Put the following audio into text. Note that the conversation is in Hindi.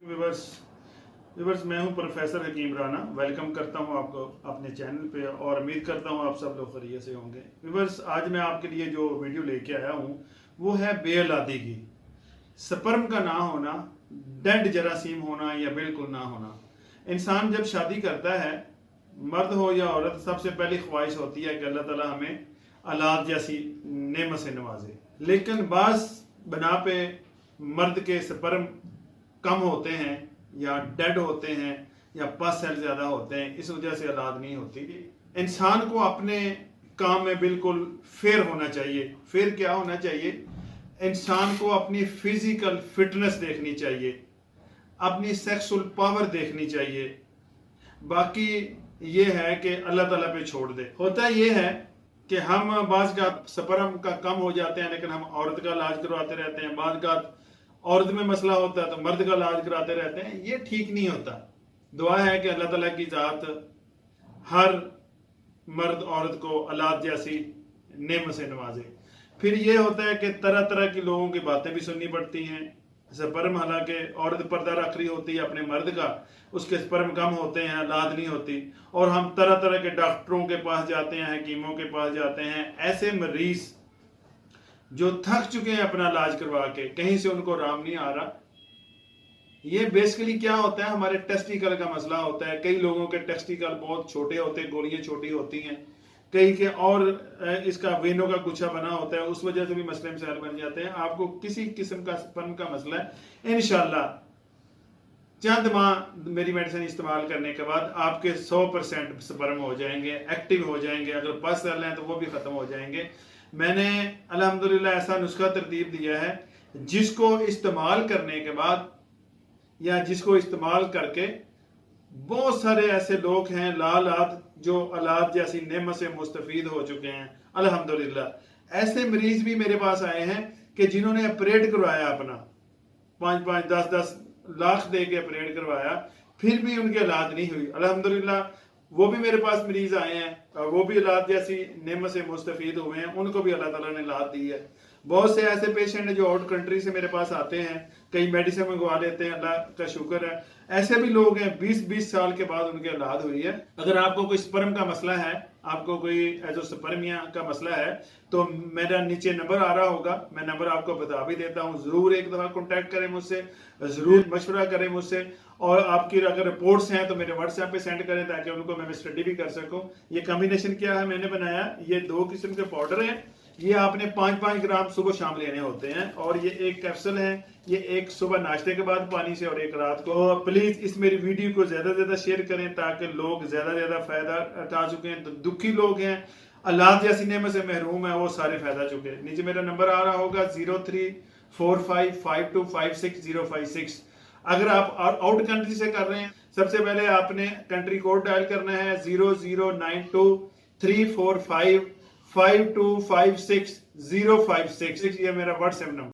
व्यूवर्स व्यूवर्स मैं हूं प्रोफेसर हकीम राना। वेलकम करता हूं आपको अपने चैनल पे और उम्मीद करता हूं आप सब लोग खैरियत से होंगे। व्यूवर्स आज मैं आपके लिए जो वीडियो लेके आया हूं वो है बेऔलादी की। स्पर्म का ना होना, डेड जरासीम होना या बिल्कुल ना होना। इंसान जब शादी करता है, मर्द हो या औरत, सबसे पहली ख्वाहिश होती है कि अल्लाह ताला हमें औलाद जैसी नेमत से नवाजे। लेकिन बास बना पे मर्द के स्पर्म कम होते हैं या डेड होते हैं या पस सेल ज्यादा होते हैं, इस वजह से औलाद नहीं होती। इंसान को अपने काम में बिल्कुल फेयर होना चाहिए। फेयर क्या होना चाहिए? इंसान को अपनी फिजिकल फिटनेस देखनी चाहिए, अपनी सेक्सुअल पावर देखनी चाहिए। बाकी ये है कि अल्लाह ताला पे छोड़ दे। होता ये है कि हम बाज़ का स्पर्म का कम हो जाते हैं, लेकिन हम औरत का इलाज करवाते रहते हैं। बाज़ का औरत में मसला होता है तो मर्द का इलाज कराते रहते हैं। ये ठीक नहीं होता। दुआ है कि अल्लाह ताला की ज़ात हर मर्द औरत को औलाद जैसी नेमत से नवाजे। फिर ये होता है कि तरह तरह की लोगों की बातें भी सुननी पड़ती हैं। स्पर्म, हालांकि औरत पर्दा रख रही होती है अपने मर्द का, उसके स्पर्म कम होते हैं, औलाद नहीं होती, और हम तरह तरह के डॉक्टरों के पास जाते हैं, हकीमों के पास जाते हैं। ऐसे मरीज जो थक चुके हैं अपना इलाज करवा के, कहीं से उनको आराम नहीं आ रहा। ये बेसिकली क्या होता है? हमारे टेस्टिकल का मसला होता है। कई लोगों के टेस्टिकल बहुत छोटे होते हैं, गोलियां छोटी होती हैं, कई के और इसका वेनों का गुच्छा बना होता है, उस वजह से भी मसले मसाइल बन जाते हैं। आपको किसी किस्म का स्पर्म का मसला है, इंशाल्लाह चंद माह मेरी मेडिसिन इस्तेमाल करने के बाद आपके 100% स्पर्म हो जाएंगे, एक्टिव हो जाएंगे। अगर पस सेल हैं तो वो भी खत्म हो जाएंगे। मैंने अल्हम्दुलिल्लाह ऐसा नुस्खा तरतीब दिया है जिसको इस्तेमाल करने के बाद या जिसको इस्तेमाल करके बहुत सारे ऐसे लोग हैं लालात जो औलाद जैसी नेमत से मुस्तफीद हो चुके हैं अल्हम्दुलिल्लाह। ऐसे मरीज भी मेरे पास आए हैं कि जिन्होंने ऑपरेट करवाया, अपना 5-5, 10-10 लाख दे के ऑपरेट करवाया, फिर भी उनकी औलाद नहीं हुई अल्हम्दुलिल्लाह। वो भी मेरे पास मरीज आए हैं, वो भी औलाद जैसी नेमत से मुस्तफीद हुए हैं, उनको भी अल्लाह ताला ने औलाद दी है। बहुत से ऐसे पेशेंट हैं जो आउट कंट्री से मेरे पास आते हैं, कई मेडिसिन मंगवा लेते हैं, अल्लाह का शुक्र है। ऐसे भी लोग हैं 20-20 साल के बाद उनकी औलाद हुई है। अगर आपको कोई स्पर्म का मसला है, आपको कोई एजोस्पर्मिया का मसला है, तो मेरा नीचे नंबर आ रहा होगा, मैं नंबर आपको बता भी देता हूँ। जरूर एक दफा कॉन्टैक्ट करें मुझसे, जरूर मशवरा करें मुझसे, और आपकी अगर रिपोर्ट्स हैं तो मेरे व्हाट्सएप पे सेंड करें ताकि उनको मैं स्टडी भी कर सकूं। ये कॉम्बिनेशन क्या है मैंने बनाया, ये 2 किस्म के पाउडर हैं। ये आपने 5-5 ग्राम सुबह शाम लेने होते हैं, और ये एक कैप्सूल है। ये एक सुबह नाश्ते के बाद पानी से और एक रात को। प्लीज इस मेरी वीडियो को ज्यादा से ज्यादा शेयर करें ताकि लोग ज्यादा से ज्यादा फायदा उठा चुके हैं। तो दुखी लोग हैं, औलाद जैसी नेमत से महरूम है, वो सारे फायदा चुके हैं। नीचे मेरा नंबर आ रहा होगा 03455256 अगर आप आउट कंट्री से कर रहे हैं, सबसे पहले आपने कंट्री कोड डायल करना है 00923455256056। ये मेरा व्हाट्सएप नंबर।